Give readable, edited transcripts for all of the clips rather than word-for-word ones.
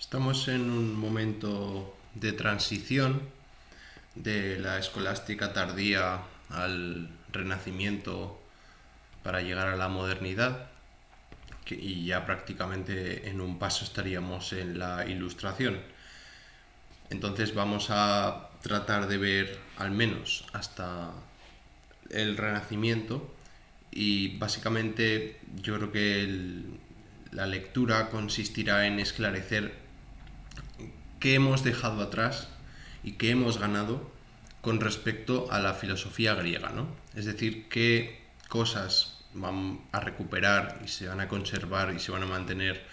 Estamos en un momento de transición de la escolástica tardía al Renacimiento para llegar a la modernidad, y ya prácticamente en un paso estaríamos en la Ilustración. Entonces vamos a tratar de ver al menos hasta el Renacimiento, y básicamente yo creo que la lectura consistirá en esclarecer qué hemos dejado atrás y qué hemos ganado con respecto a la filosofía griega, ¿no? Es decir, qué cosas van a recuperar y se van a conservar y se van a mantener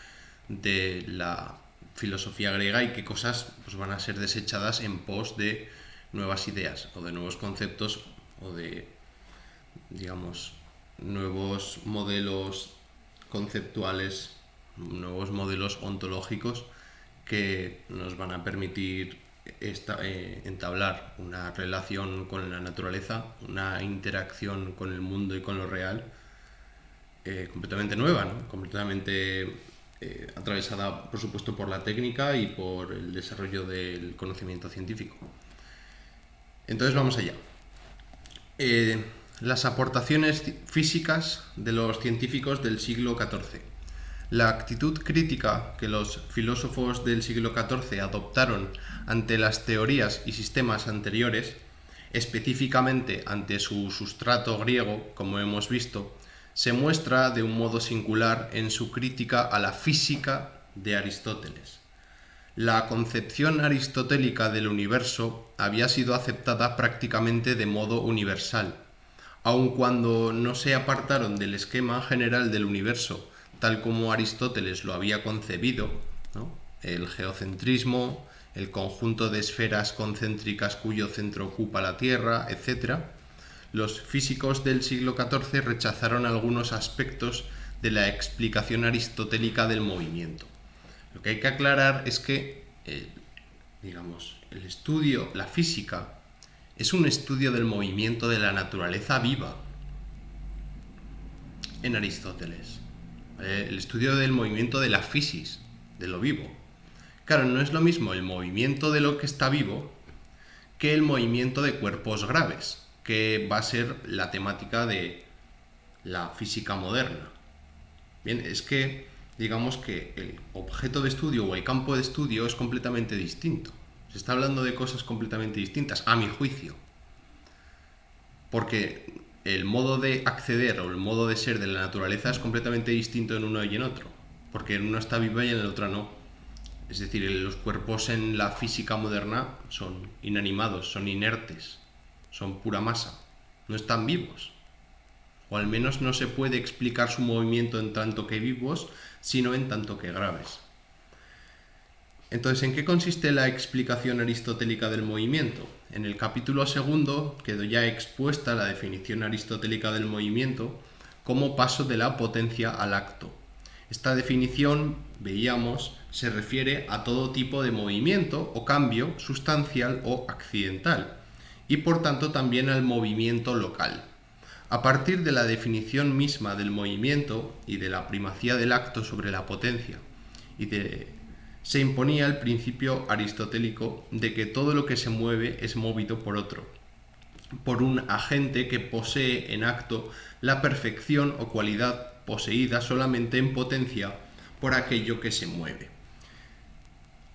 de la filosofía griega, y qué cosas pues van a ser desechadas en pos de nuevas ideas o de nuevos conceptos o de, digamos, nuevos modelos conceptuales, nuevos modelos ontológicos que nos van a permitir entablar una relación con la naturaleza, una interacción con el mundo y con lo real, completamente nueva, ¿no? Completamente atravesada, por supuesto, por la técnica y por el desarrollo del conocimiento científico. Entonces vamos allá. Las aportaciones físicas de los científicos del siglo XIV. La actitud crítica que los filósofos del siglo XIV adoptaron ante las teorías y sistemas anteriores, específicamente ante su sustrato griego, como hemos visto, se muestra de un modo singular en su crítica a la física de Aristóteles. La concepción aristotélica del universo había sido aceptada prácticamente de modo universal, aun cuando no se apartaron del esquema general del universo, tal como Aristóteles lo había concebido, ¿no? El geocentrismo, el conjunto de esferas concéntricas cuyo centro ocupa la Tierra, etc. Los físicos del siglo XIV rechazaron algunos aspectos de la explicación aristotélica del movimiento. Lo que hay que aclarar es que, el estudio, la física, es un estudio del movimiento de la naturaleza viva en Aristóteles. El estudio del movimiento de la fisis, de lo vivo. Claro, no es lo mismo el movimiento de lo que está vivo que el movimiento de cuerpos graves, que va a ser la temática de la física moderna. Bien, es que digamos que el objeto de estudio o el campo de estudio es completamente distinto. Se está hablando de cosas completamente distintas, a mi juicio. Porque el modo de acceder o el modo de ser de la naturaleza es completamente distinto en uno y en otro. Porque en uno está viva y en el otro no. Es decir, los cuerpos en la física moderna son inanimados, son inertes, son pura masa, no están vivos. O al menos no se puede explicar su movimiento en tanto que vivos, sino en tanto que graves. Entonces, ¿en qué consiste la explicación aristotélica del movimiento? En el capítulo segundo quedó ya expuesta la definición aristotélica del movimiento como paso de la potencia al acto. Esta definición, veíamos, se refiere a todo tipo de movimiento o cambio sustancial o accidental, y por tanto también al movimiento local. A partir de la definición misma del movimiento y de la primacía del acto sobre la potencia, se imponía el principio aristotélico de que todo lo que se mueve es movido por otro, por un agente que posee en acto la perfección o cualidad poseída solamente en potencia por aquello que se mueve,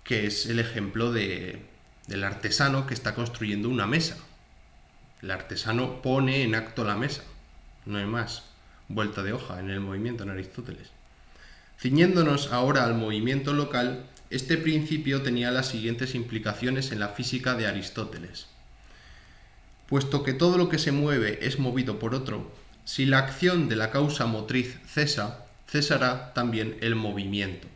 que es el ejemplo del artesano que está construyendo una mesa. El artesano pone en acto la mesa, no hay más vuelta de hoja en el movimiento en Aristóteles. Ciñéndonos ahora al movimiento local, este principio tenía las siguientes implicaciones en la física de Aristóteles. Puesto que todo lo que se mueve es movido por otro, si la acción de la causa motriz cesa, cesará también el movimiento.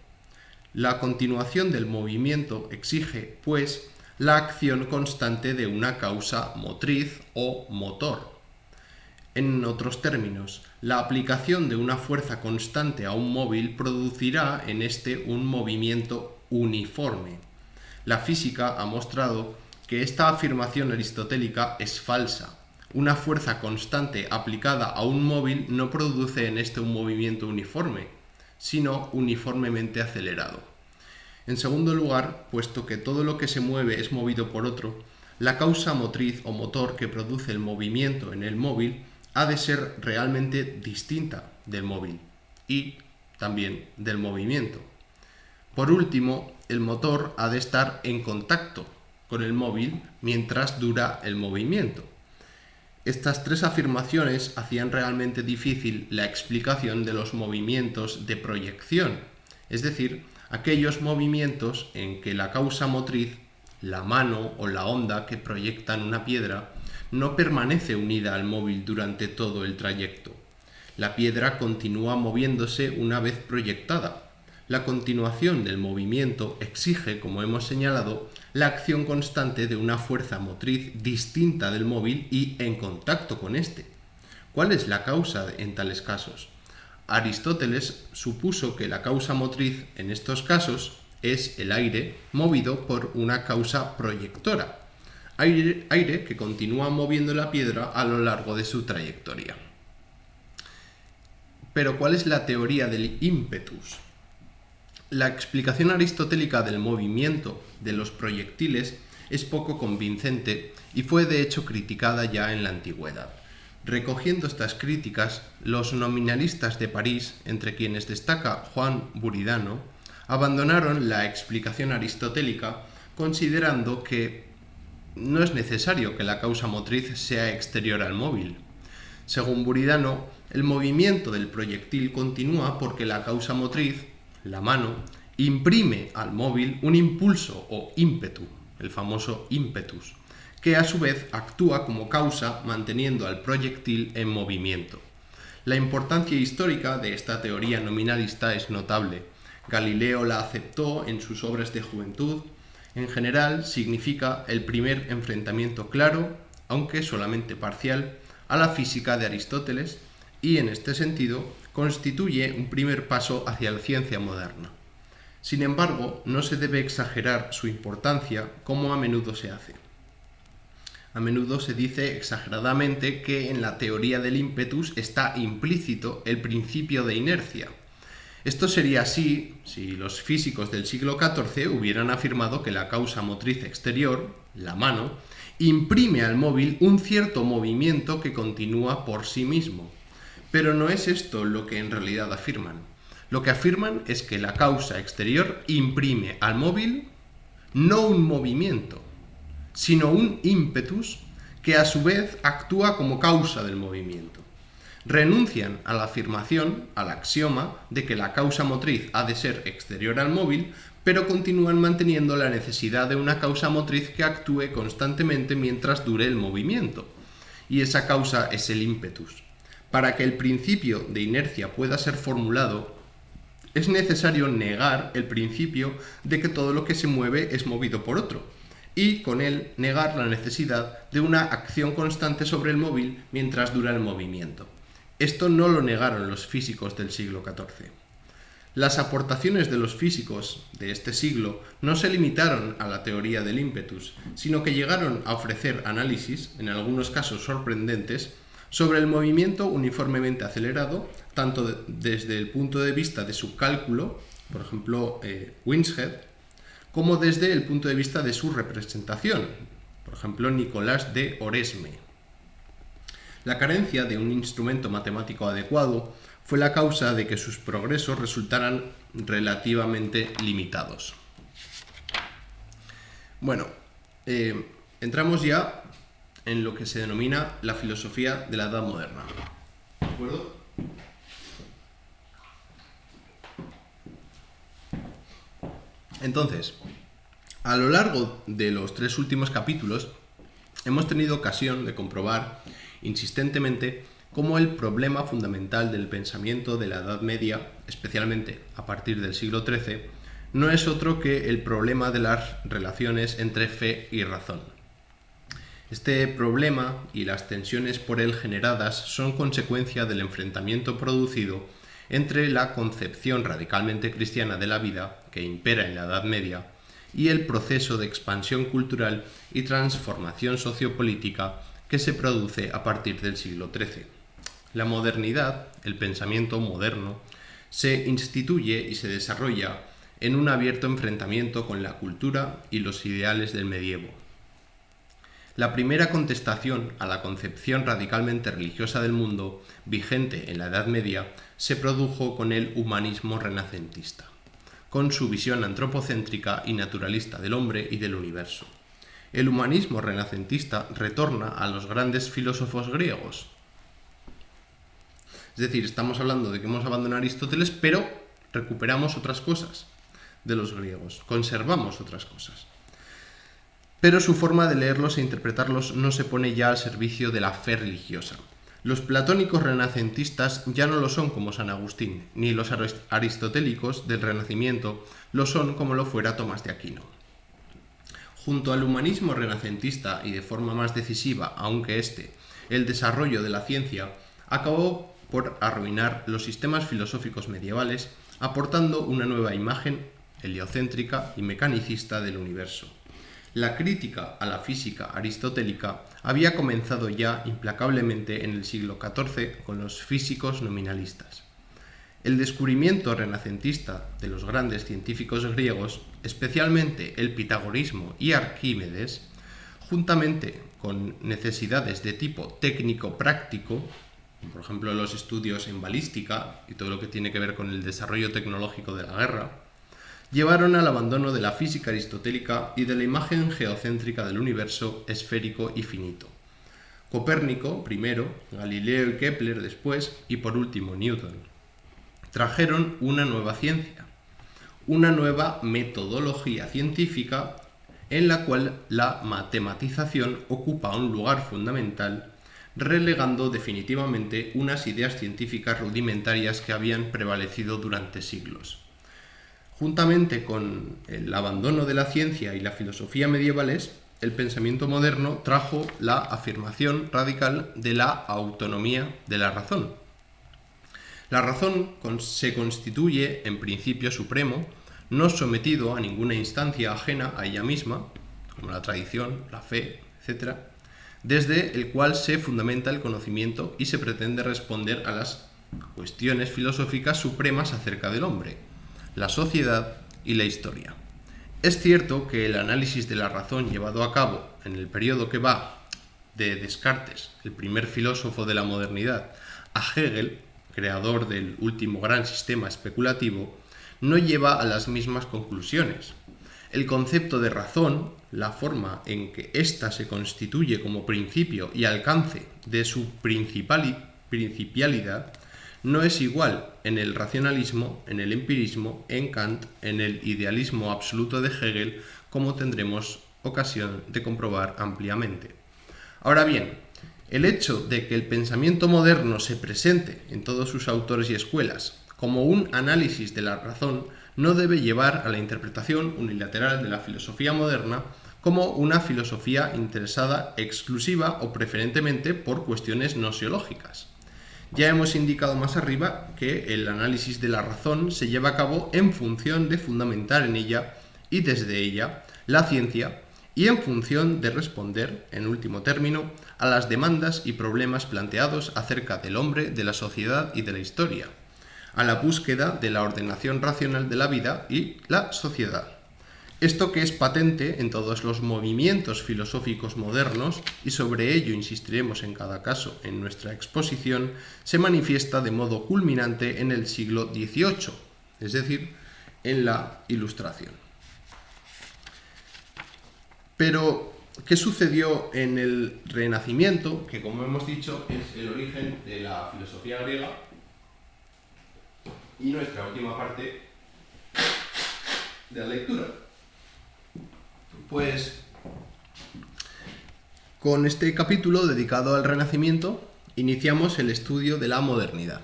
La continuación del movimiento exige, pues, la acción constante de una causa motriz o motor. En otros términos, la aplicación de una fuerza constante a un móvil producirá en este un movimiento uniforme. La física ha mostrado que esta afirmación aristotélica es falsa. Una fuerza constante aplicada a un móvil no produce en este un movimiento uniforme, sino uniformemente acelerado. En segundo lugar, puesto que todo lo que se mueve es movido por otro, la causa motriz o motor que produce el movimiento en el móvil ha de ser realmente distinta del móvil y también del movimiento. Por último, el motor ha de estar en contacto con el móvil mientras dura el movimiento. Estas tres afirmaciones hacían realmente difícil la explicación de los movimientos de proyección, es decir, aquellos movimientos en que la causa motriz, la mano o la onda que proyectan una piedra, no permanece unida al móvil durante todo el trayecto. La piedra continúa moviéndose una vez proyectada. La continuación del movimiento exige, como hemos señalado, la acción constante de una fuerza motriz distinta del móvil y en contacto con éste. ¿Cuál es la causa en tales casos? Aristóteles supuso que la causa motriz en estos casos es el aire movido por una causa proyectora, aire que continúa moviendo la piedra a lo largo de su trayectoria. Pero ¿cuál es la teoría del ímpetus? La explicación aristotélica del movimiento de los proyectiles es poco convincente y fue de hecho criticada ya en la antigüedad. Recogiendo estas críticas, los nominalistas de París, entre quienes destaca Juan Buridano, abandonaron la explicación aristotélica considerando que no es necesario que la causa motriz sea exterior al móvil. Según Buridano, el movimiento del proyectil continúa porque la causa motriz, la mano, imprime al móvil un impulso o ímpetu, el famoso ímpetus, que a su vez actúa como causa manteniendo al proyectil en movimiento. La importancia histórica de esta teoría nominalista es notable. Galileo la aceptó en sus obras de juventud. En general, significa el primer enfrentamiento claro, aunque solamente parcial, a la física de Aristóteles y, en este sentido, constituye un primer paso hacia la ciencia moderna. Sin embargo, no se debe exagerar su importancia como a menudo se hace. A menudo se dice exageradamente que en la teoría del ímpetus está implícito el principio de inercia. Esto sería así si los físicos del siglo XIV hubieran afirmado que la causa motriz exterior, la mano, imprime al móvil un cierto movimiento que continúa por sí mismo. Pero no es esto lo que en realidad afirman. Lo que afirman es que la causa exterior imprime al móvil no un movimiento, sino un ímpetus que a su vez actúa como causa del movimiento. Renuncian a la afirmación, al axioma, de que la causa motriz ha de ser exterior al móvil, pero continúan manteniendo la necesidad de una causa motriz que actúe constantemente mientras dure el movimiento. Y esa causa es el ímpetus. Para que el principio de inercia pueda ser formulado, es necesario negar el principio de que todo lo que se mueve es movido por otro, y con él negar la necesidad de una acción constante sobre el móvil mientras dura el movimiento. Esto no lo negaron los físicos del siglo XIV. Las aportaciones de los físicos de este siglo no se limitaron a la teoría del ímpetus, sino que llegaron a ofrecer análisis, en algunos casos sorprendentes, sobre el movimiento uniformemente acelerado, tanto desde el punto de vista de su cálculo, por ejemplo Windshead, como desde el punto de vista de su representación, por ejemplo Nicolás de Oresme. La carencia de un instrumento matemático adecuado fue la causa de que sus progresos resultaran relativamente limitados. Bueno, entramos ya en lo que se denomina la filosofía de la Edad Moderna. ¿De acuerdo? Entonces, a lo largo de los 3 últimos capítulos, hemos tenido ocasión de comprobar insistentemente cómo el problema fundamental del pensamiento de la Edad Media, especialmente a partir del siglo XIII, no es otro que el problema de las relaciones entre fe y razón. Este problema y las tensiones por él generadas son consecuencia del enfrentamiento producido entre la concepción radicalmente cristiana de la vida que impera en la Edad Media y el proceso de expansión cultural y transformación sociopolítica que se produce a partir del siglo XIII. La modernidad, el pensamiento moderno, se instituye y se desarrolla en un abierto enfrentamiento con la cultura y los ideales del medievo. La primera contestación a la concepción radicalmente religiosa del mundo, vigente en la Edad Media, se produjo con el humanismo renacentista, con su visión antropocéntrica y naturalista del hombre y del universo. El humanismo renacentista retorna a los grandes filósofos griegos. Es decir, estamos hablando de que hemos abandonado a Aristóteles, pero recuperamos otras cosas de los griegos, conservamos otras cosas. Pero su forma de leerlos e interpretarlos no se pone ya al servicio de la fe religiosa. Los platónicos renacentistas ya no lo son como San Agustín, ni los aristotélicos del Renacimiento lo son como lo fuera Tomás de Aquino. Junto al humanismo renacentista y de forma más decisiva, aunque el desarrollo de la ciencia acabó por arruinar los sistemas filosóficos medievales, aportando una nueva imagen heliocéntrica y mecanicista del universo. La crítica a la física aristotélica había comenzado ya implacablemente en el siglo XIV con los físicos nominalistas. El descubrimiento renacentista de los grandes científicos griegos, especialmente el pitagorismo y Arquímedes, juntamente con necesidades de tipo técnico-práctico, por ejemplo los estudios en balística y todo lo que tiene que ver con el desarrollo tecnológico de la guerra, llevaron al abandono de la física aristotélica y de la imagen geocéntrica del universo esférico y finito. Copérnico primero, Galileo y Kepler después y por último Newton trajeron una nueva ciencia, una nueva metodología científica en la cual la matematización ocupa un lugar fundamental, relegando definitivamente unas ideas científicas rudimentarias que habían prevalecido durante siglos. Juntamente con el abandono de la ciencia y la filosofía medievales, el pensamiento moderno trajo la afirmación radical de la autonomía de la razón. La razón se constituye en principio supremo, no sometido a ninguna instancia ajena a ella misma, como la tradición, la fe, etc., desde el cual se fundamenta el conocimiento y se pretende responder a las cuestiones filosóficas supremas acerca del hombre, la sociedad y la historia. Es cierto que el análisis de la razón llevado a cabo en el periodo que va de Descartes, el primer filósofo de la modernidad, a Hegel, creador del último gran sistema especulativo, no lleva a las mismas conclusiones. El concepto de razón, la forma en que ésta se constituye como principio y alcance de su principialidad, no es igual en el racionalismo, en el empirismo, en Kant, en el idealismo absoluto de Hegel, como tendremos ocasión de comprobar ampliamente. Ahora bien, el hecho de que el pensamiento moderno se presente en todos sus autores y escuelas como un análisis de la razón no debe llevar a la interpretación unilateral de la filosofía moderna como una filosofía interesada exclusiva o preferentemente por cuestiones gnosiológicas. Ya hemos indicado más arriba que el análisis de la razón se lleva a cabo en función de fundamentar en ella y desde ella la ciencia y en función de responder, en último término, a las demandas y problemas planteados acerca del hombre, de la sociedad y de la historia, a la búsqueda de la ordenación racional de la vida y la sociedad. Esto que es patente en todos los movimientos filosóficos modernos, y sobre ello insistiremos en cada caso en nuestra exposición, se manifiesta de modo culminante en el siglo XVIII, es decir, en la Ilustración. Pero, ¿qué sucedió en el Renacimiento? Que, como hemos dicho, es el origen de la filosofía griega y nuestra última parte de la lectura. Pues con este capítulo dedicado al Renacimiento iniciamos el estudio de la modernidad.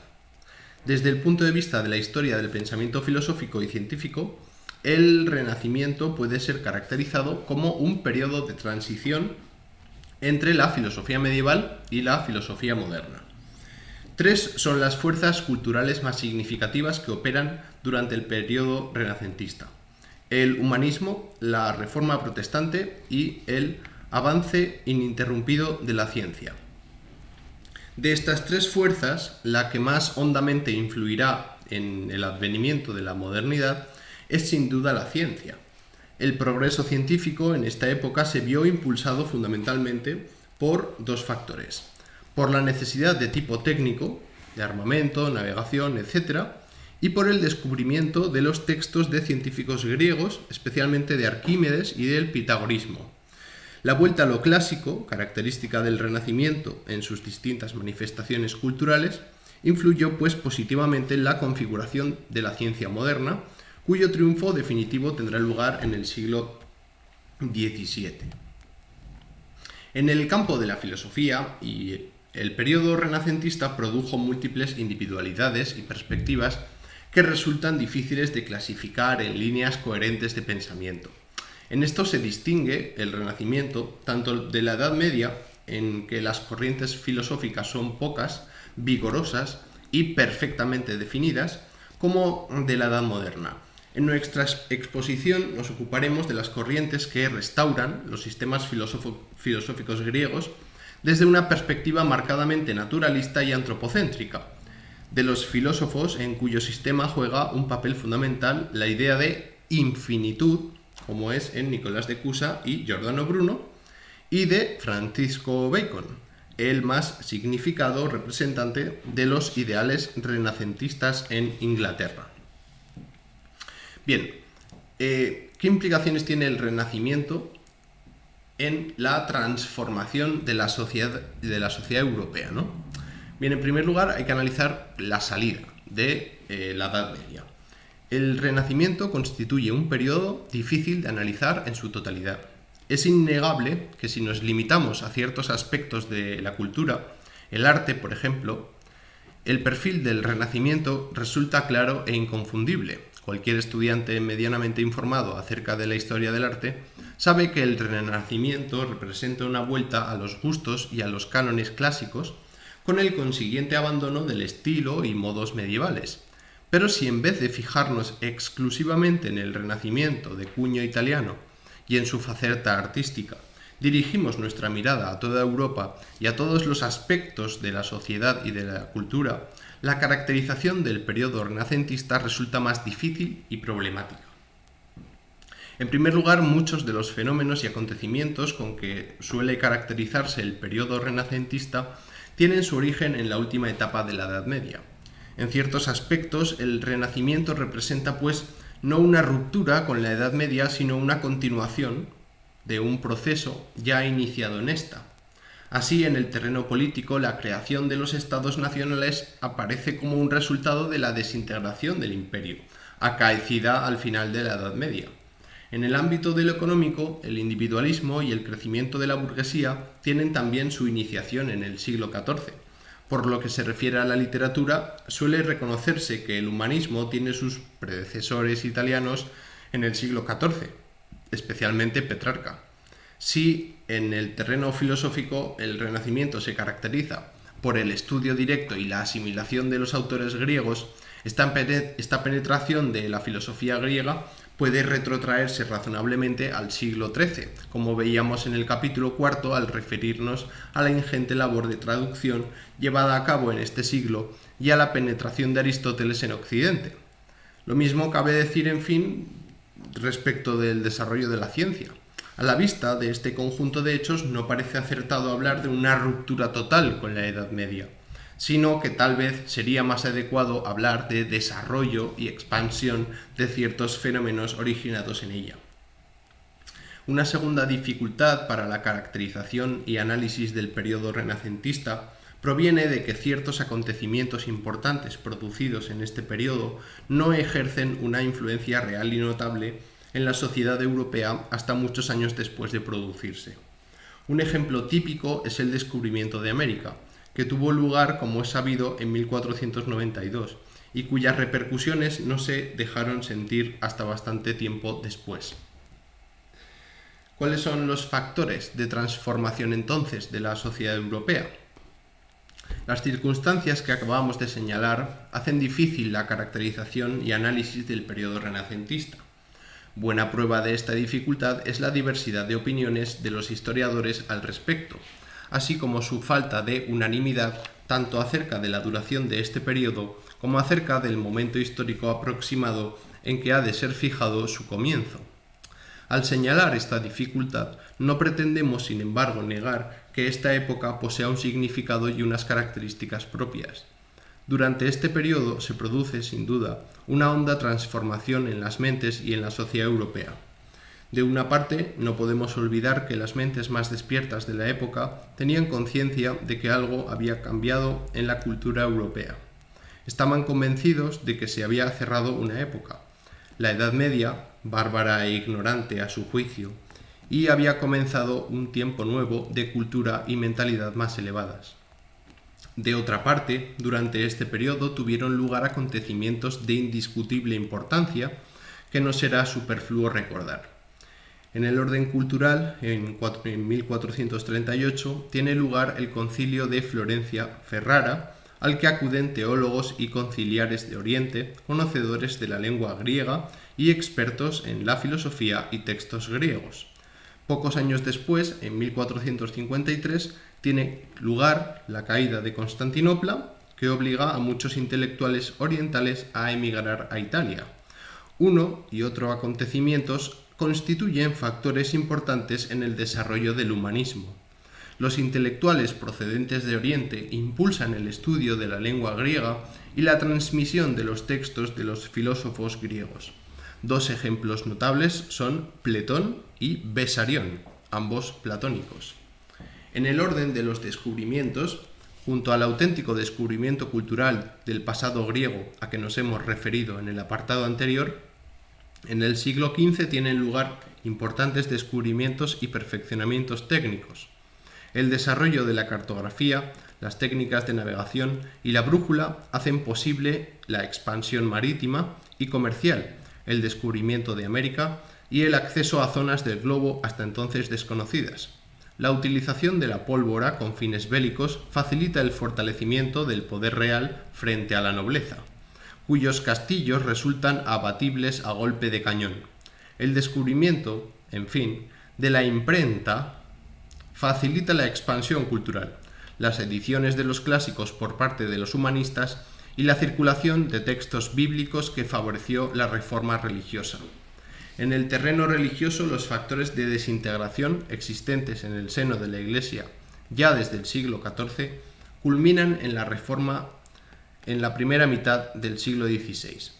Desde el punto de vista de la historia del pensamiento filosófico y científico, el Renacimiento puede ser caracterizado como un periodo de transición entre la filosofía medieval y la filosofía moderna. Tres son las fuerzas culturales más significativas que operan durante el periodo renacentista: el humanismo, la reforma protestante y el avance ininterrumpido de la ciencia. De estas tres fuerzas, la que más hondamente influirá en el advenimiento de la modernidad es sin duda la ciencia. El progreso científico en esta época se vio impulsado fundamentalmente por dos factores: por la necesidad de tipo técnico, de armamento, navegación, etc., y por el descubrimiento de los textos de científicos griegos, especialmente de Arquímedes y del pitagorismo. La vuelta a lo clásico, característica del Renacimiento en sus distintas manifestaciones culturales, influyó pues positivamente en la configuración de la ciencia moderna, cuyo triunfo definitivo tendrá lugar en el siglo XVII. En el campo de la filosofía, el periodo renacentista produjo múltiples individualidades y perspectivas que resultan difíciles de clasificar en líneas coherentes de pensamiento. En esto se distingue el Renacimiento tanto de la Edad Media, en que las corrientes filosóficas son pocas, vigorosas y perfectamente definidas, como de la Edad Moderna. En nuestra exposición nos ocuparemos de las corrientes que restauran los sistemas filosóficos griegos desde una perspectiva marcadamente naturalista y antropocéntrica, de los filósofos en cuyo sistema juega un papel fundamental la idea de infinitud, como es en Nicolás de Cusa y Giordano Bruno, y de Francisco Bacon, el más significado representante de los ideales renacentistas en Inglaterra. Bien, ¿qué implicaciones tiene el Renacimiento en la transformación de la sociedad europea, ¿no? Bien, en primer lugar hay que analizar la salida de la Edad Media. El Renacimiento constituye un periodo difícil de analizar en su totalidad. Es innegable que si nos limitamos a ciertos aspectos de la cultura, el arte, por ejemplo, el perfil del Renacimiento resulta claro e inconfundible. Cualquier estudiante medianamente informado acerca de la historia del arte sabe que el Renacimiento representa una vuelta a los gustos y a los cánones clásicos, con el consiguiente abandono del estilo y modos medievales. Pero si en vez de fijarnos exclusivamente en el Renacimiento de cuño italiano y en su faceta artística, dirigimos nuestra mirada a toda Europa y a todos los aspectos de la sociedad y de la cultura, la caracterización del periodo renacentista resulta más difícil y problemática. En primer lugar, muchos de los fenómenos y acontecimientos con que suele caracterizarse el periodo renacentista tienen su origen en la última etapa de la Edad Media. En ciertos aspectos, el Renacimiento representa, pues, no una ruptura con la Edad Media, sino una continuación de un proceso ya iniciado en esta. Así, en el terreno político, la creación de los estados nacionales aparece como un resultado de la desintegración del imperio, acaecida al final de la Edad Media. En el ámbito de lo económico, el individualismo y el crecimiento de la burguesía tienen también su iniciación en el siglo XIV. Por lo que se refiere a la literatura, suele reconocerse que el humanismo tiene sus predecesores italianos en el siglo XIV, especialmente Petrarca. Si en el terreno filosófico el Renacimiento se caracteriza por el estudio directo y la asimilación de los autores griegos, esta penetración de la filosofía griega puede retrotraerse razonablemente al siglo XIII, como veíamos en el capítulo cuarto al referirnos a la ingente labor de traducción llevada a cabo en este siglo y a la penetración de Aristóteles en Occidente. Lo mismo cabe decir, en fin, respecto del desarrollo de la ciencia. A la vista de este conjunto de hechos no parece acertado hablar de una ruptura total con la Edad Media, sino que tal vez sería más adecuado hablar de desarrollo y expansión de ciertos fenómenos originados en ella. Una segunda dificultad para la caracterización y análisis del periodo renacentista proviene de que ciertos acontecimientos importantes producidos en este periodo no ejercen una influencia real y notable en la sociedad europea hasta muchos años después de producirse. Un ejemplo típico es el descubrimiento de América, que tuvo lugar, como es sabido, en 1492 y cuyas repercusiones no se dejaron sentir hasta bastante tiempo después. ¿Cuáles son los factores de transformación entonces de la sociedad europea? Las circunstancias que acabamos de señalar hacen difícil la caracterización y análisis del periodo renacentista. Buena prueba de esta dificultad es la diversidad de opiniones de los historiadores al respecto, así como su falta de unanimidad tanto acerca de la duración de este periodo como acerca del momento histórico aproximado en que ha de ser fijado su comienzo. Al señalar esta dificultad, no pretendemos, sin embargo, negar que esta época posea un significado y unas características propias. Durante este periodo se produce, sin duda, una honda transformación en las mentes y en la sociedad europea. De una parte, no podemos olvidar que las mentes más despiertas de la época tenían conciencia de que algo había cambiado en la cultura europea. Estaban convencidos de que se había cerrado una época, la Edad Media, bárbara e ignorante a su juicio, y había comenzado un tiempo nuevo de cultura y mentalidad más elevadas. De otra parte, durante este periodo tuvieron lugar acontecimientos de indiscutible importancia que no será superfluo recordar. En el orden cultural, en 1438, tiene lugar el Concilio de Florencia-Ferrara, al que acuden teólogos y conciliares de Oriente, conocedores de la lengua griega y expertos en la filosofía y textos griegos. Pocos años después, en 1453, tiene lugar la caída de Constantinopla, que obliga a muchos intelectuales orientales a emigrar a Italia. Uno y otro acontecimientos constituyen factores importantes en el desarrollo del humanismo. Los intelectuales procedentes de Oriente impulsan el estudio de la lengua griega y la transmisión de los textos de los filósofos griegos. Dos ejemplos notables son Platón y Besarión, ambos platónicos. En el orden de los descubrimientos, junto al auténtico descubrimiento cultural del pasado griego a que nos hemos referido en el apartado anterior, en el siglo XV tienen lugar importantes descubrimientos y perfeccionamientos técnicos. El desarrollo de la cartografía, las técnicas de navegación y la brújula hacen posible la expansión marítima y comercial, el descubrimiento de América y el acceso a zonas del globo hasta entonces desconocidas. La utilización de la pólvora con fines bélicos facilita el fortalecimiento del poder real frente a la nobleza, cuyos castillos resultan abatibles a golpe de cañón. El descubrimiento, en fin, de la imprenta facilita la expansión cultural, las ediciones de los clásicos por parte de los humanistas y la circulación de textos bíblicos que favoreció la reforma religiosa. En el terreno religioso, los factores de desintegración existentes en el seno de la Iglesia ya desde el siglo XIV culminan en la reforma en la primera mitad del siglo XVI.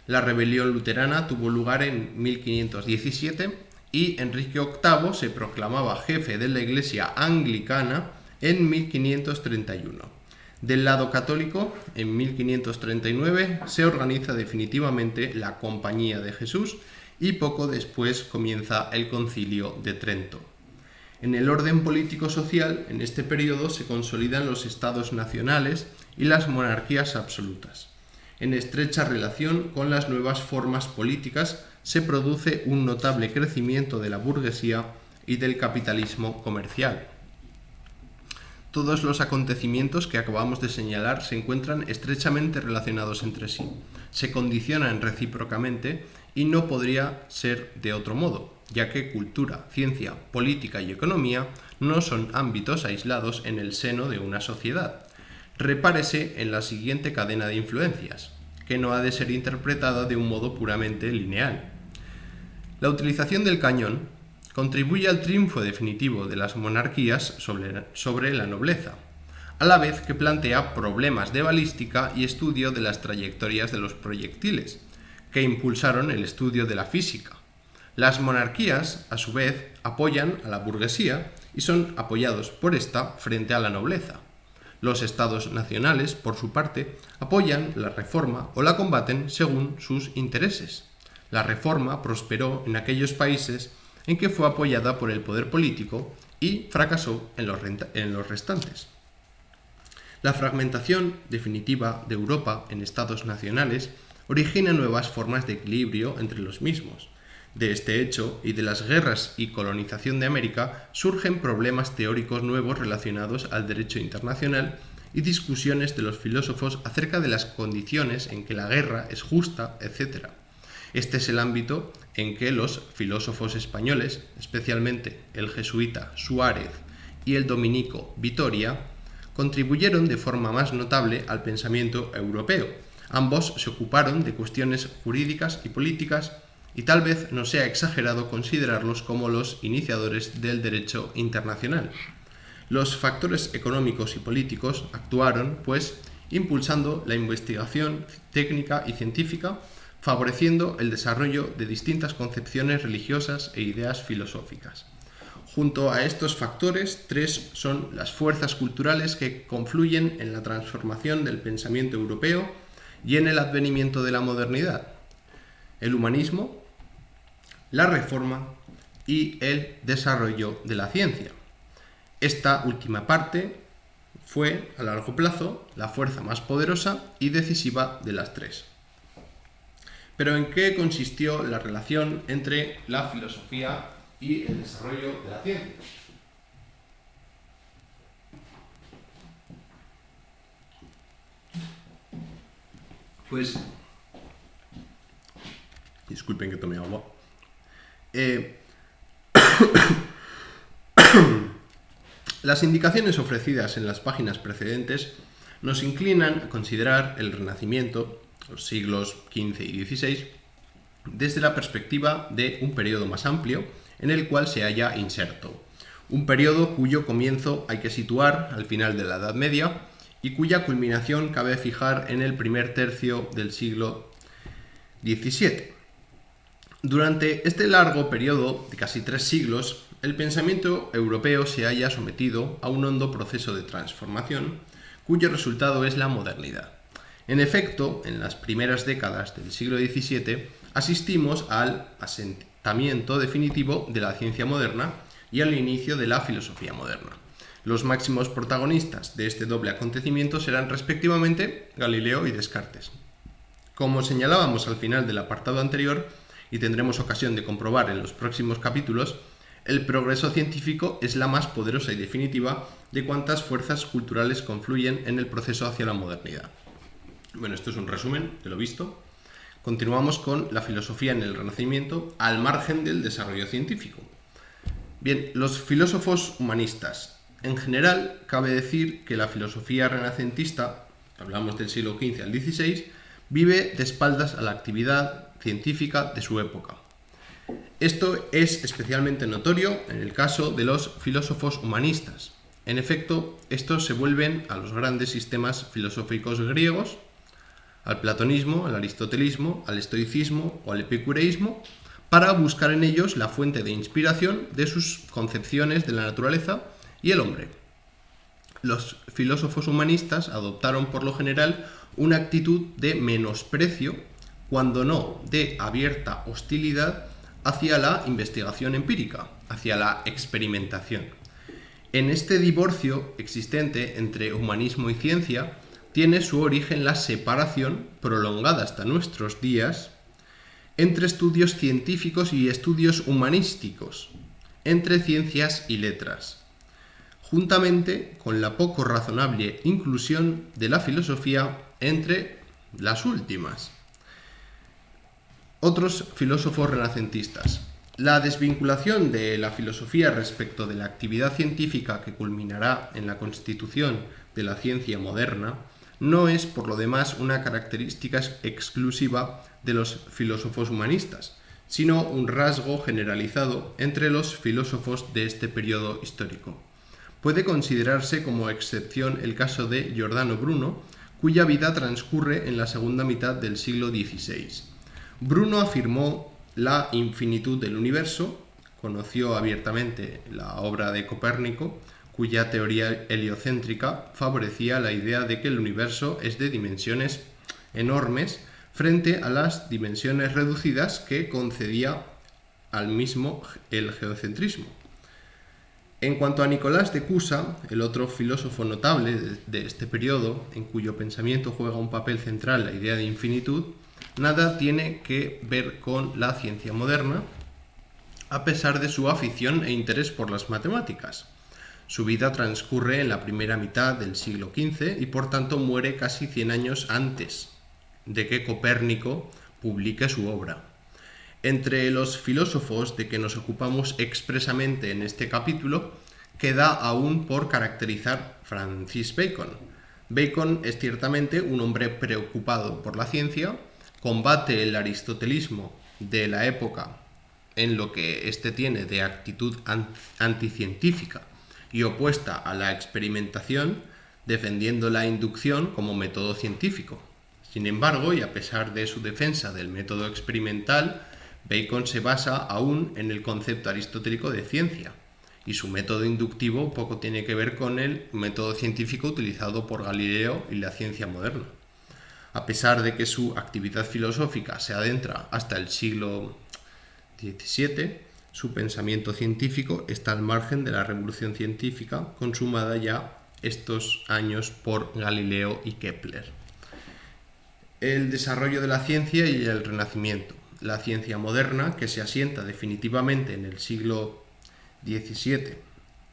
La rebelión luterana tuvo lugar en 1517 y Enrique VIII se proclamaba jefe de la Iglesia anglicana en 1531. Del lado católico, en 1539 se organiza definitivamente la Compañía de Jesús y poco después comienza el Concilio de Trento. En el orden político-social, en este periodo se consolidan los estados nacionales y las monarquías absolutas. En estrecha relación con las nuevas formas políticas se produce un notable crecimiento de la burguesía y del capitalismo comercial. Todos los acontecimientos que acabamos de señalar se encuentran estrechamente relacionados entre sí, se condicionan recíprocamente y no podría ser de otro modo, ya que cultura, ciencia, política y economía no son ámbitos aislados en el seno de una sociedad. Repárese en la siguiente cadena de influencias, que no ha de ser interpretada de un modo puramente lineal. La utilización del cañón contribuye al triunfo definitivo de las monarquías sobre la nobleza, a la vez que plantea problemas de balística y estudio de las trayectorias de los proyectiles, que impulsaron el estudio de la física. Las monarquías, a su vez, apoyan a la burguesía y son apoyados por esta frente a la nobleza. Los estados nacionales, por su parte, apoyan la reforma o la combaten según sus intereses. La reforma prosperó en aquellos países en que fue apoyada por el poder político y fracasó en los restantes. La fragmentación definitiva de Europa en estados nacionales origina nuevas formas de equilibrio entre los mismos. De este hecho y de las guerras y colonización de América surgen problemas teóricos nuevos relacionados al derecho internacional y discusiones de los filósofos acerca de las condiciones en que la guerra es justa, etc. Este es el ámbito en que los filósofos españoles, especialmente el jesuita Suárez y el dominico Vitoria, contribuyeron de forma más notable al pensamiento europeo, Ambos se ocuparon de cuestiones jurídicas y políticas, y tal vez no sea exagerado considerarlos como los iniciadores del derecho internacional. Los factores económicos y políticos actuaron, pues, impulsando la investigación técnica y científica, favoreciendo el desarrollo de distintas concepciones religiosas e ideas filosóficas. Junto a estos factores, tres son las fuerzas culturales que confluyen en la transformación del pensamiento europeo y en el advenimiento de la modernidad: el humanismo, la reforma y el desarrollo de la ciencia. Esta última parte fue, a largo plazo, la fuerza más poderosa y decisiva de las tres. Pero ¿en qué consistió la relación entre la filosofía y el desarrollo de la ciencia? Pues, disculpen que tome agua. Las indicaciones ofrecidas en las páginas precedentes nos inclinan a considerar el Renacimiento, los siglos XV y XVI, desde la perspectiva de un periodo más amplio en el cual se halla inserto. Un periodo cuyo comienzo hay que situar al final de la Edad Media y cuya culminación cabe fijar en el primer tercio del siglo XVII. Durante este largo periodo de casi 3 siglos, el pensamiento europeo se halla sometido a un hondo proceso de transformación, cuyo resultado es la modernidad. En efecto, en las primeras décadas del siglo XVII asistimos al asentamiento definitivo de la ciencia moderna y al inicio de la filosofía moderna. Los máximos protagonistas de este doble acontecimiento serán respectivamente Galileo y Descartes. Como señalábamos al final del apartado anterior, y tendremos ocasión de comprobar en los próximos capítulos, el progreso científico es la más poderosa y definitiva de cuantas fuerzas culturales confluyen en el proceso hacia la modernidad. Bueno, esto es un resumen de lo visto. Continuamos con la filosofía en el Renacimiento al margen del desarrollo científico. Bien, los filósofos humanistas. En general, cabe decir que la filosofía renacentista, hablamos del siglo XV al XVI, vive de espaldas a la actividad científica de su época. Esto es especialmente notorio en el caso de los filósofos humanistas. En efecto, estos se vuelven a los grandes sistemas filosóficos griegos, al platonismo, al aristotelismo, al estoicismo o al epicureísmo, para buscar en ellos la fuente de inspiración de sus concepciones de la naturaleza y el hombre. Los filósofos humanistas adoptaron por lo general una actitud de menosprecio, cuando no de abierta hostilidad, hacia la investigación empírica, hacia la experimentación. En este divorcio existente entre humanismo y ciencia tiene su origen la separación, prolongada hasta nuestros días, entre estudios científicos y estudios humanísticos, entre ciencias y letras, juntamente con la poco razonable inclusión de la filosofía entre las últimas. Otros filósofos renacentistas. La desvinculación de la filosofía respecto de la actividad científica que culminará en la constitución de la ciencia moderna no es, por lo demás, una característica exclusiva de los filósofos humanistas, sino un rasgo generalizado entre los filósofos de este periodo histórico. Puede considerarse como excepción el caso de Giordano Bruno, cuya vida transcurre en la segunda mitad del siglo XVI. Bruno afirmó la infinitud del universo, conoció abiertamente la obra de Copérnico, cuya teoría heliocéntrica favorecía la idea de que el universo es de dimensiones enormes frente a las dimensiones reducidas que concedía al mismo el geocentrismo. En cuanto a Nicolás de Cusa, el otro filósofo notable de este periodo, en cuyo pensamiento juega un papel central la idea de infinitud, nada tiene que ver con la ciencia moderna, a pesar de su afición e interés por las matemáticas. Su vida transcurre en la primera mitad del siglo XV y por tanto muere casi 100 años antes de que Copérnico publique su obra. Entre los filósofos de que nos ocupamos expresamente en este capítulo, queda aún por caracterizar Francis Bacon. Bacon es ciertamente un hombre preocupado por la ciencia, combate el aristotelismo de la época en lo que éste tiene de actitud anticientífica y opuesta a la experimentación, defendiendo la inducción como método científico. Sin embargo, y a pesar de su defensa del método experimental, Bacon se basa aún en el concepto aristotélico de ciencia, y su método inductivo poco tiene que ver con el método científico utilizado por Galileo y la ciencia moderna. A pesar de que su actividad filosófica se adentra hasta el siglo XVII, su pensamiento científico está al margen de la revolución científica consumada ya estos años por Galileo y Kepler. El desarrollo de la ciencia y el Renacimiento. La ciencia moderna, que se asienta definitivamente en el siglo XVII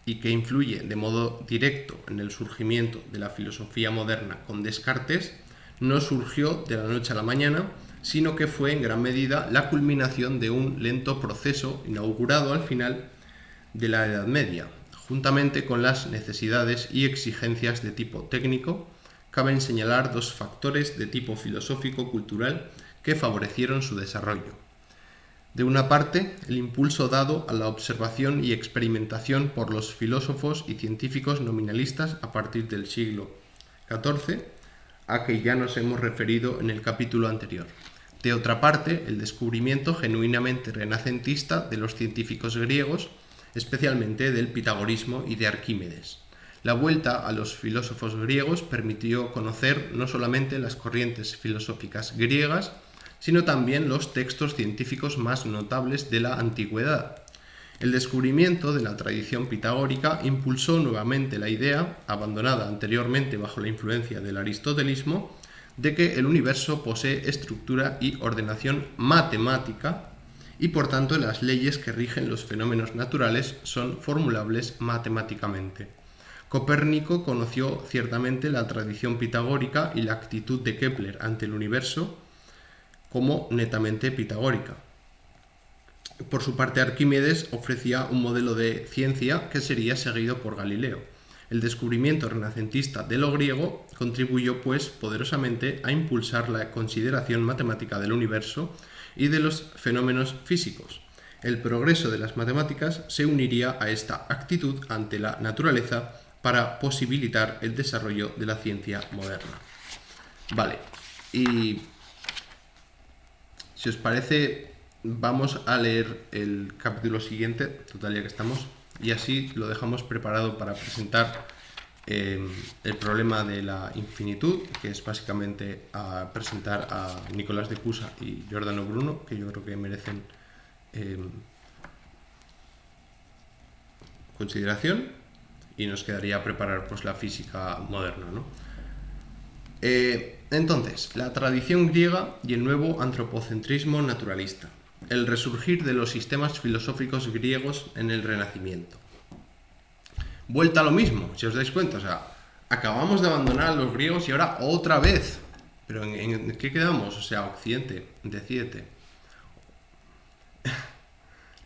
y que influye de modo directo en el surgimiento de la filosofía moderna con Descartes, no surgió de la noche a la mañana, sino que fue en gran medida la culminación de un lento proceso inaugurado al final de la Edad Media. Juntamente con las necesidades y exigencias de tipo técnico, caben señalar dos factores de tipo filosófico-cultural que favorecieron su desarrollo. De una parte, el impulso dado a la observación y experimentación por los filósofos y científicos nominalistas a partir del siglo XIV, a que ya nos hemos referido en el capítulo anterior. De otra parte, el descubrimiento genuinamente renacentista de los científicos griegos, especialmente del pitagorismo y de Arquímedes. La vuelta a los filósofos griegos permitió conocer no solamente las corrientes filosóficas griegas, sino también los textos científicos más notables de la antigüedad. El descubrimiento de la tradición pitagórica impulsó nuevamente la idea, abandonada anteriormente bajo la influencia del aristotelismo, de que el universo posee estructura y ordenación matemática y por tanto las leyes que rigen los fenómenos naturales son formulables matemáticamente. Copérnico conoció ciertamente la tradición pitagórica y la actitud de Kepler ante el universo como netamente pitagórica. Por su parte, Arquímedes ofrecía un modelo de ciencia que sería seguido por Galileo. El descubrimiento renacentista de lo griego contribuyó, pues, poderosamente a impulsar la consideración matemática del universo y de los fenómenos físicos. El progreso de las matemáticas se uniría a esta actitud ante la naturaleza para posibilitar el desarrollo de la ciencia moderna. Vale, y si os parece, vamos a leer el capítulo siguiente, total ya que estamos, y así lo dejamos preparado para presentar el problema de la infinitud, que es básicamente a presentar a Nicolás de Cusa y Giordano Bruno, que yo creo que merecen consideración, y nos quedaría preparar pues la física moderna, ¿no? Entonces, la tradición griega y el nuevo antropocentrismo naturalista. El resurgir de los sistemas filosóficos griegos en el Renacimiento. Vuelta a lo mismo, si os dais cuenta, o sea, acabamos de abandonar a los griegos y ahora otra vez. ¿Pero en qué quedamos? O sea, Occidente, decídete.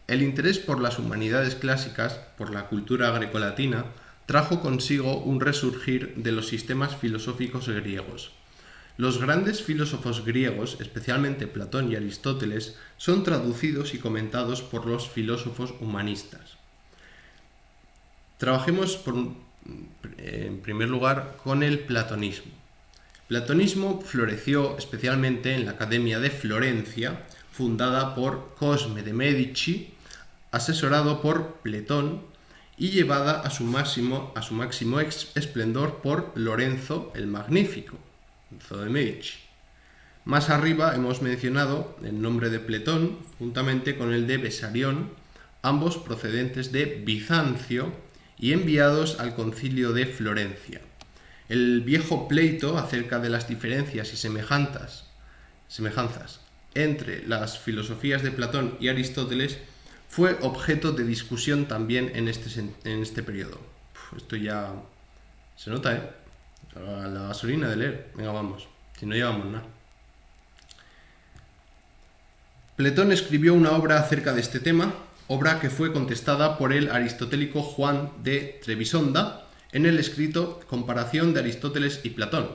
El interés por las humanidades clásicas, por la cultura grecolatina, trajo consigo un resurgir de los sistemas filosóficos griegos. Los grandes filósofos griegos, especialmente Platón y Aristóteles, son traducidos y comentados por los filósofos humanistas. Trabajemos en primer lugar con el platonismo. El platonismo floreció especialmente en la Academia de Florencia, fundada por Cosme de Medici, asesorado por Platón y llevada a su máximo esplendor por Lorenzo el Magnífico, Lorenzo de Medici. Más arriba hemos mencionado el nombre de Platón juntamente con el de Besarión, ambos procedentes de Bizancio y enviados al Concilio de Florencia. El viejo pleito acerca de las diferencias y semejanzas entre las filosofías de Platón y Aristóteles fue objeto de discusión también en este periodo. Esto ya se nota, ¿eh? La gasolina de leer. Venga, vamos, si no llevamos nada. Platón escribió una obra acerca de este tema, obra que fue contestada por el aristotélico Juan de Trebisonda en el escrito Comparación de Aristóteles y Platón.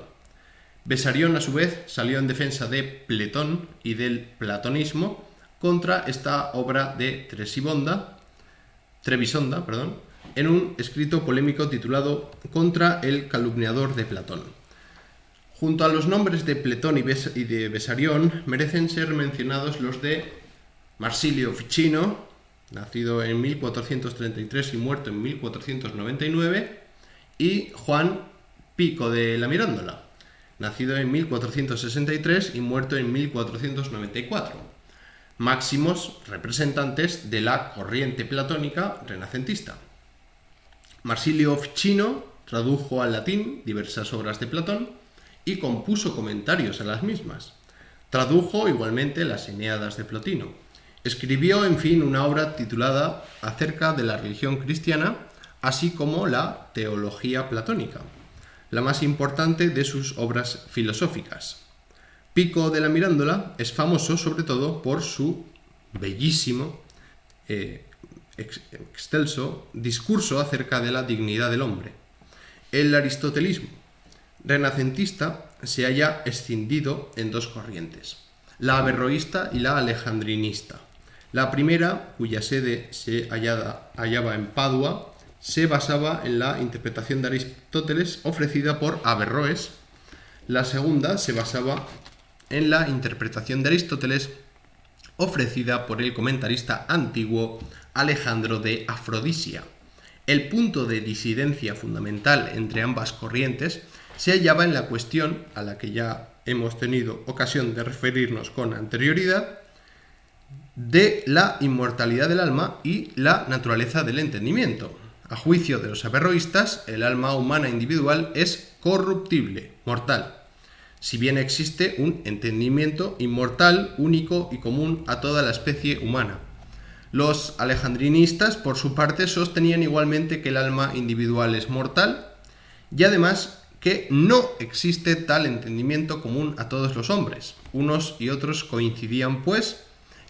Besarión, a su vez, salió en defensa de Pletón y del platonismo contra esta obra de Trebisonda, en un escrito polémico titulado Contra el calumniador de Platón. Junto a los nombres de Pletón y de Besarión merecen ser mencionados los de Marsilio Ficino, nacido en 1433 y muerto en 1499, y Juan Pico de la Mirandola, nacido en 1463 y muerto en 1494, máximos representantes de la corriente platónica renacentista. Marsilio Ficino tradujo al latín diversas obras de Platón y compuso comentarios a las mismas. Tradujo igualmente las Eneadas de Plotino. Escribió, en fin, una obra titulada Acerca de la religión cristiana, así como la Teología platónica, la más importante de sus obras filosóficas. Pico de la Mirandola es famoso sobre todo por su bellísimo, excelso discurso acerca de la dignidad del hombre. El aristotelismo renacentista se halla escindido en dos corrientes, la averroísta y la alejandrinista. La primera, cuya sede se hallaba en Padua, se basaba en la interpretación de Aristóteles ofrecida por Averroes. La segunda se basaba en la interpretación de Aristóteles ofrecida por el comentarista antiguo Alejandro de Afrodisia. El punto de disidencia fundamental entre ambas corrientes se hallaba en la cuestión a la que ya hemos tenido ocasión de referirnos con anterioridad, de la inmortalidad del alma y la naturaleza del entendimiento. A juicio de los averroístas, el alma humana individual es corruptible, mortal, si bien existe un entendimiento inmortal, único y común a toda la especie humana. Los alejandrinistas, por su parte, sostenían igualmente que el alma individual es mortal y además que no existe tal entendimiento común a todos los hombres. Unos y otros coincidían, pues,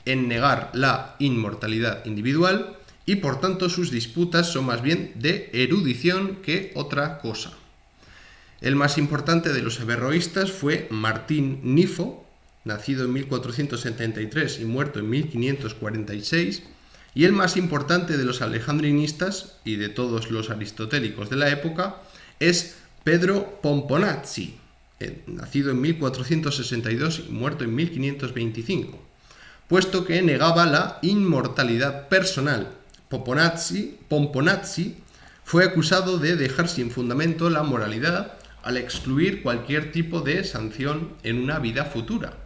en negar la inmortalidad individual y por tanto sus disputas son más bien de erudición que otra cosa. El más importante de los averroístas fue Martín Nifo, nacido en 1473 y muerto en 1546, y el más importante de los alejandrinistas y de todos los aristotélicos de la época es Pedro Pomponazzi, nacido en 1462 y muerto en 1525. Puesto que negaba la inmortalidad personal. Pomponazzi fue acusado de dejar sin fundamento la moralidad al excluir cualquier tipo de sanción en una vida futura.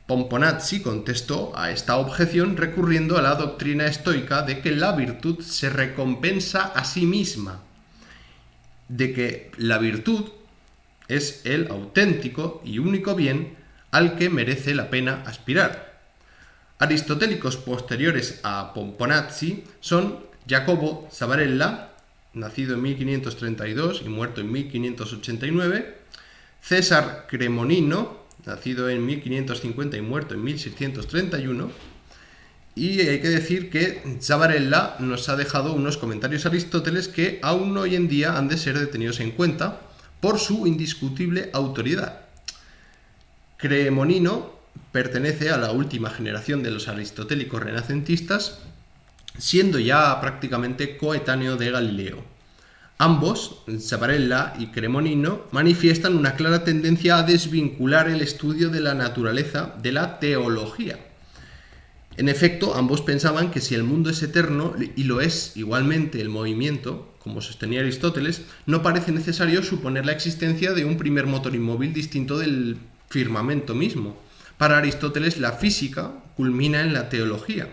Pomponazzi contestó a esta objeción recurriendo a la doctrina estoica de que la virtud se recompensa a sí misma, de que la virtud es el auténtico y único bien al que merece la pena aspirar. Aristotélicos posteriores a Pomponazzi son Jacobo Zabarella, nacido en 1532 y muerto en 1589, César Cremonino, nacido en 1550 y muerto en 1631, y hay que decir que Zabarella nos ha dejado unos comentarios a Aristóteles que aún hoy en día han de ser tenidos en cuenta por su indiscutible autoridad. Cremonino pertenece a la última generación de los aristotélicos renacentistas, siendo ya prácticamente coetáneo de Galileo. Ambos, Zabarella y Cremonino, manifiestan una clara tendencia a desvincular el estudio de la naturaleza de la teología. En efecto, ambos pensaban que si el mundo es eterno, y lo es igualmente el movimiento, como sostenía Aristóteles, no parece necesario suponer la existencia de un primer motor inmóvil distinto del firmamento mismo. Para Aristóteles, la física culmina en la teología,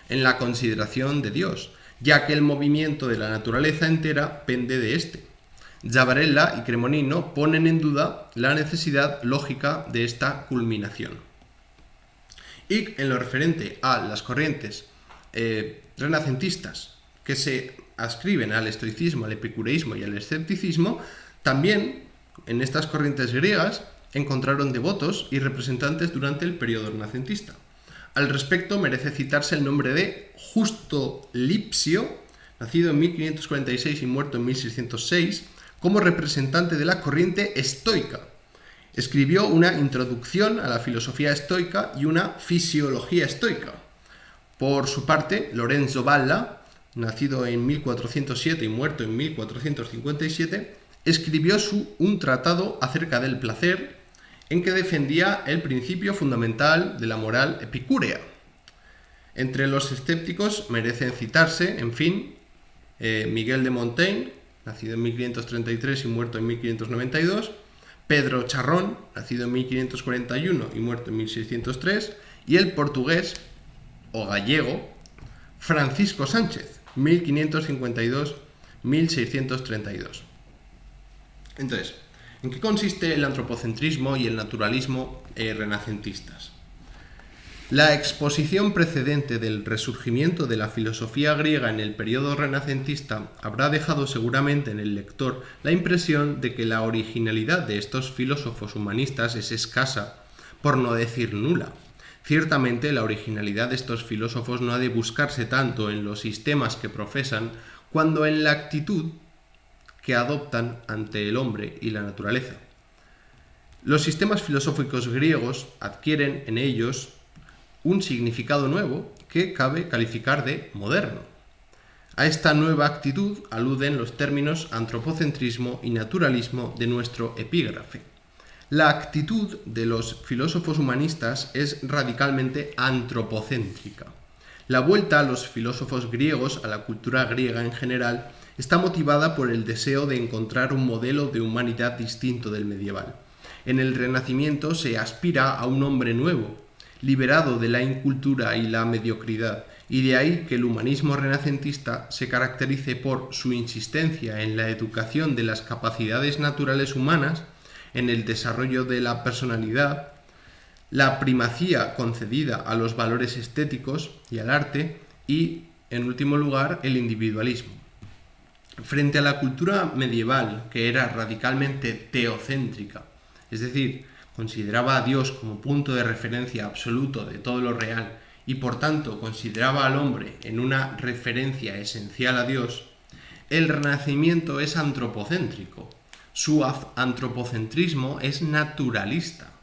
en la consideración de Dios, ya que el movimiento de la naturaleza entera pende de éste. Zabarella y Cremonino ponen en duda la necesidad lógica de esta culminación. Y en lo referente a las corrientes renacentistas que se adscriben al estoicismo, al epicureísmo y al escepticismo, también en estas corrientes griegas encontraron devotos y representantes durante el periodo renacentista. Al respecto merece citarse el nombre de Justo Lipsio, nacido en 1546 y muerto en 1606, como representante de la corriente estoica. Escribió una introducción a la filosofía estoica y una fisiología estoica. Por su parte, Lorenzo Valla, nacido en 1407 y muerto en 1457, escribió un tratado acerca del placer en que defendía el principio fundamental de la moral epicúrea. Entre los escépticos merecen citarse, en fin, Miguel de Montaigne, nacido en 1533 y muerto en 1592, Pedro Charrón, nacido en 1541 y muerto en 1603, y el portugués o gallego Francisco Sánchez, 1552-1632. Entonces, ¿en qué consiste el antropocentrismo y el naturalismo renacentistas? La exposición precedente del resurgimiento de la filosofía griega en el periodo renacentista habrá dejado seguramente en el lector la impresión de que la originalidad de estos filósofos humanistas es escasa, por no decir nula. Ciertamente, la originalidad de estos filósofos no ha de buscarse tanto en los sistemas que profesan, cuando en la actitud que adoptan ante el hombre y la naturaleza. Los sistemas filosóficos griegos adquieren en ellos un significado nuevo que cabe calificar de moderno. A esta nueva actitud aluden los términos antropocentrismo y naturalismo de nuestro epígrafe. La actitud de los filósofos humanistas es radicalmente antropocéntrica. La vuelta a los filósofos griegos, a la cultura griega en general, está motivada por el deseo de encontrar un modelo de humanidad distinto del medieval. En el Renacimiento se aspira a un hombre nuevo, liberado de la incultura y la mediocridad, y de ahí que el humanismo renacentista se caracterice por su insistencia en la educación de las capacidades naturales humanas, en el desarrollo de la personalidad, la primacía concedida a los valores estéticos y al arte, y, en último lugar, el individualismo. Frente a la cultura medieval, que era radicalmente teocéntrica, es decir, consideraba a Dios como punto de referencia absoluto de todo lo real y por tanto consideraba al hombre en una referencia esencial a Dios, el Renacimiento es antropocéntrico. Su antropocentrismo es naturalista.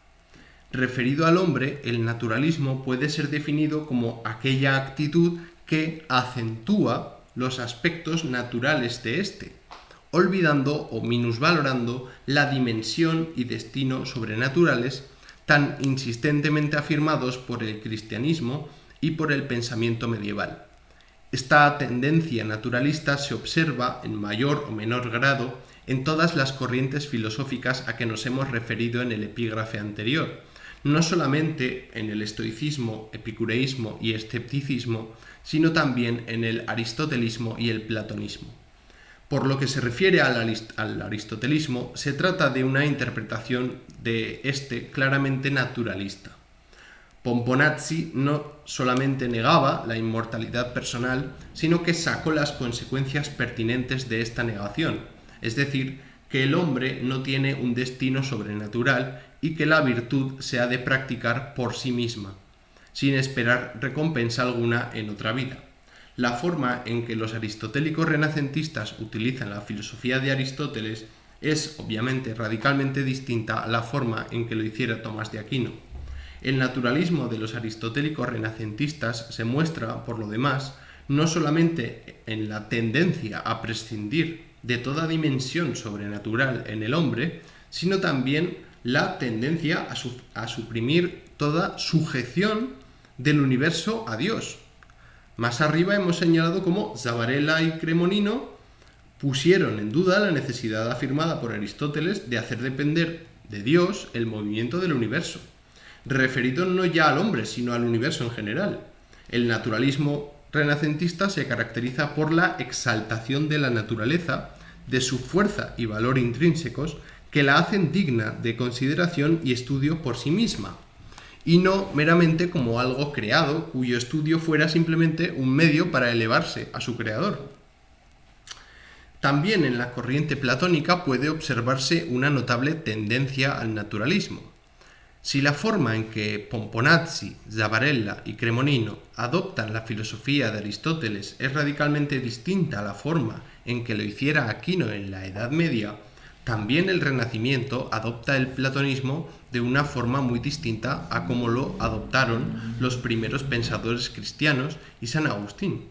Referido al hombre, el naturalismo puede ser definido como aquella actitud que acentúa los aspectos naturales de éste, olvidando o minusvalorando la dimensión y destino sobrenaturales tan insistentemente afirmados por el cristianismo y por el pensamiento medieval. Esta tendencia naturalista se observa en mayor o menor grado en todas las corrientes filosóficas a que nos hemos referido en el epígrafe anterior, no solamente en el estoicismo, epicureísmo y escepticismo, sino también en el aristotelismo y el platonismo. Por lo que se refiere al aristotelismo, se trata de una interpretación de este claramente naturalista. Pomponazzi no solamente negaba la inmortalidad personal, sino que sacó las consecuencias pertinentes de esta negación, es decir, que el hombre no tiene un destino sobrenatural y que la virtud se ha de practicar por sí misma, sin esperar recompensa alguna en otra vida. La forma en que los aristotélicos renacentistas utilizan la filosofía de Aristóteles es, obviamente, radicalmente distinta a la forma en que lo hiciera Tomás de Aquino. El naturalismo de los aristotélicos renacentistas se muestra, por lo demás, no solamente en la tendencia a prescindir de toda dimensión sobrenatural en el hombre, sino también la tendencia a suprimir toda sujeción del universo a Dios. Más arriba hemos señalado cómo Zabarella y Cremonino pusieron en duda la necesidad afirmada por Aristóteles de hacer depender de Dios el movimiento del universo, referido no ya al hombre, sino al universo en general. El naturalismo renacentista se caracteriza por la exaltación de la naturaleza, de su fuerza y valor intrínsecos, que la hacen digna de consideración y estudio por sí misma, y no meramente como algo creado cuyo estudio fuera simplemente un medio para elevarse a su creador. También en la corriente platónica puede observarse una notable tendencia al naturalismo. Si la forma en que Pomponazzi, Zabarella y Cremonino adoptan la filosofía de Aristóteles es radicalmente distinta a la forma en que lo hiciera Aquino en la Edad Media, también el Renacimiento adopta el platonismo de una forma muy distinta a como lo adoptaron los primeros pensadores cristianos y San Agustín.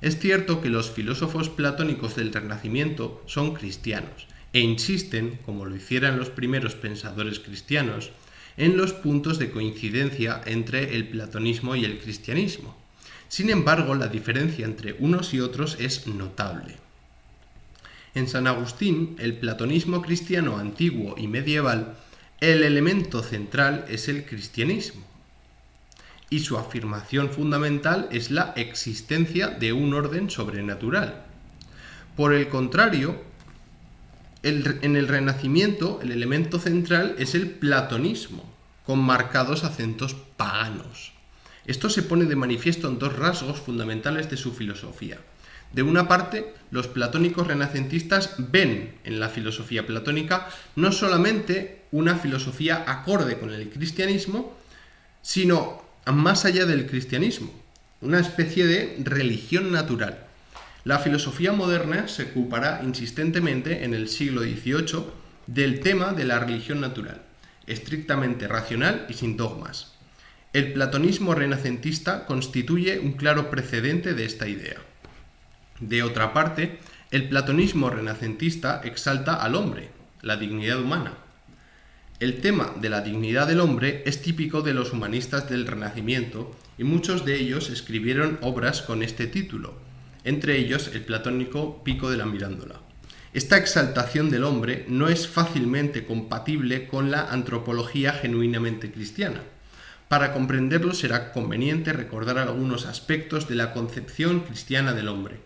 Es cierto que los filósofos platónicos del Renacimiento son cristianos e insisten, como lo hicieran los primeros pensadores cristianos, en los puntos de coincidencia entre el platonismo y el cristianismo. Sin embargo, la diferencia entre unos y otros es notable. En San Agustín, el platonismo cristiano antiguo y medieval, el elemento central es el cristianismo, y su afirmación fundamental es la existencia de un orden sobrenatural. Por el contrario, en el Renacimiento, el elemento central es el platonismo, con marcados acentos paganos. Esto se pone de manifiesto en dos rasgos fundamentales de su filosofía. De una parte, los platónicos renacentistas ven en la filosofía platónica no solamente una filosofía acorde con el cristianismo, sino más allá del cristianismo, una especie de religión natural. La filosofía moderna se ocupará insistentemente en el siglo XVIII del tema de la religión natural, estrictamente racional y sin dogmas. El platonismo renacentista constituye un claro precedente de esta idea. De otra parte, el platonismo renacentista exalta al hombre, la dignidad humana. El tema de la dignidad del hombre es típico de los humanistas del Renacimiento y muchos de ellos escribieron obras con este título, entre ellos el platónico Pico de la Mirándola. Esta exaltación del hombre no es fácilmente compatible con la antropología genuinamente cristiana. Para comprenderlo será conveniente recordar algunos aspectos de la concepción cristiana del hombre.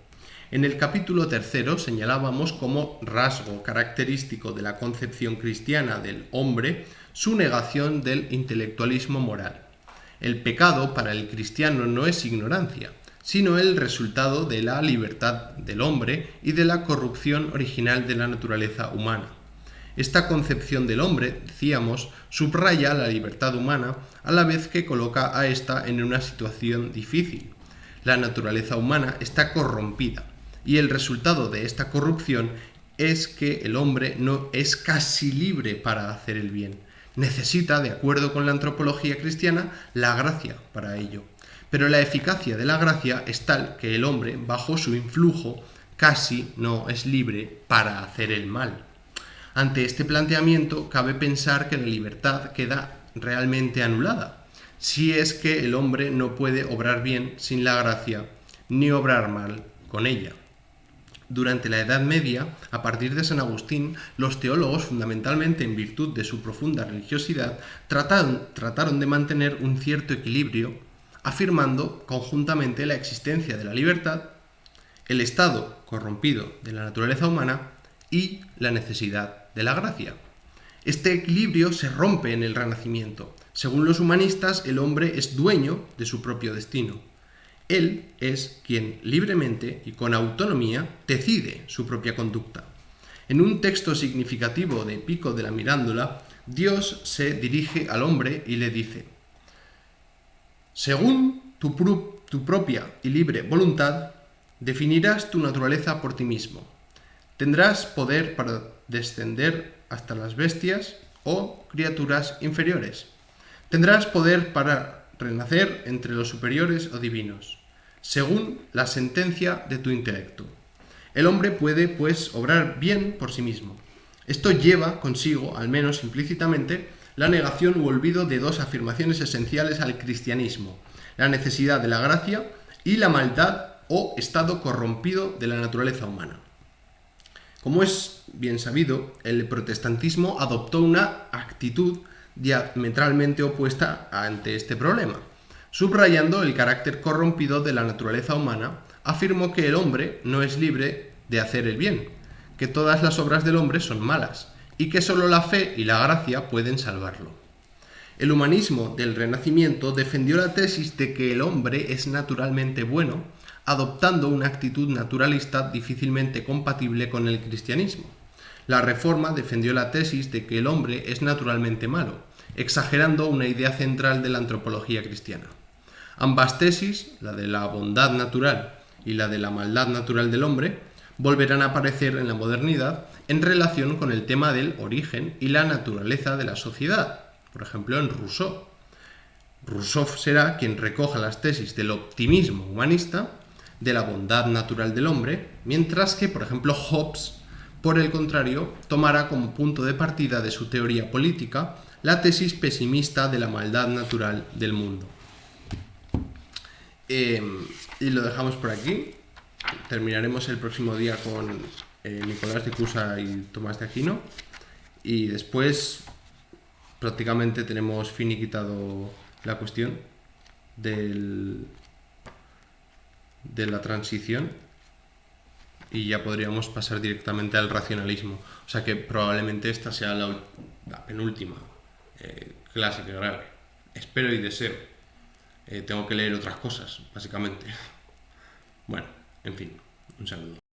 En el capítulo 3 señalábamos como rasgo característico de la concepción cristiana del hombre su negación del intelectualismo moral. El pecado para el cristiano no es ignorancia, sino el resultado de la libertad del hombre y de la corrupción original de la naturaleza humana. Esta concepción del hombre, decíamos, subraya la libertad humana a la vez que coloca a ésta en una situación difícil. La naturaleza humana está corrompida y el resultado de esta corrupción es que el hombre no es casi libre para hacer el bien. Necesita, de acuerdo con la antropología cristiana, la gracia para ello. Pero la eficacia de la gracia es tal que el hombre, bajo su influjo, casi no es libre para hacer el mal. Ante este planteamiento, cabe pensar que la libertad queda realmente anulada, si es que el hombre no puede obrar bien sin la gracia, ni obrar mal con ella. Durante la Edad Media, a partir de San Agustín, los teólogos, fundamentalmente en virtud de su profunda religiosidad, trataron de mantener un cierto equilibrio, afirmando conjuntamente la existencia de la libertad, el estado corrompido de la naturaleza humana y la necesidad de la gracia. Este equilibrio se rompe en el Renacimiento. Según los humanistas, el hombre es dueño de su propio destino. Él es quien libremente y con autonomía decide su propia conducta. En un texto significativo de Pico de la Mirándola, Dios se dirige al hombre y le dice: según tu propia y libre voluntad, definirás tu naturaleza por ti mismo. Tendrás poder para descender hasta las bestias o criaturas inferiores. Tendrás poder para renacer entre los superiores o divinos, según la sentencia de tu intelecto. El hombre puede, pues, obrar bien por sí mismo. Esto lleva consigo, al menos implícitamente, la negación u olvido de dos afirmaciones esenciales al cristianismo: la necesidad de la gracia y la maldad o estado corrompido de la naturaleza humana. Como es bien sabido, el protestantismo adoptó una actitud diametralmente opuesta ante este problema. Subrayando el carácter corrompido de la naturaleza humana, afirmó que el hombre no es libre de hacer el bien, que todas las obras del hombre son malas y que solo la fe y la gracia pueden salvarlo. El humanismo del Renacimiento defendió la tesis de que el hombre es naturalmente bueno, adoptando una actitud naturalista difícilmente compatible con el cristianismo. La Reforma defendió la tesis de que el hombre es naturalmente malo, exagerando una idea central de la antropología cristiana. Ambas tesis, la de la bondad natural y la de la maldad natural del hombre, volverán a aparecer en la modernidad en relación con el tema del origen y la naturaleza de la sociedad, por ejemplo en Rousseau. Rousseau será quien recoja las tesis del optimismo humanista, de la bondad natural del hombre, mientras que, por ejemplo, Hobbes, por el contrario, tomará como punto de partida de su teoría política la tesis pesimista de la maldad natural del mundo. Y lo dejamos por aquí. Terminaremos el próximo día con Nicolás de Cusa y Tomás de Aquino. Y después prácticamente tenemos finiquitado la cuestión de la transición y ya podríamos pasar directamente al racionalismo. O sea que probablemente esta sea la penúltima clase que grabe. Espero y deseo. Tengo que leer otras cosas, básicamente. Bueno, en fin, un saludo.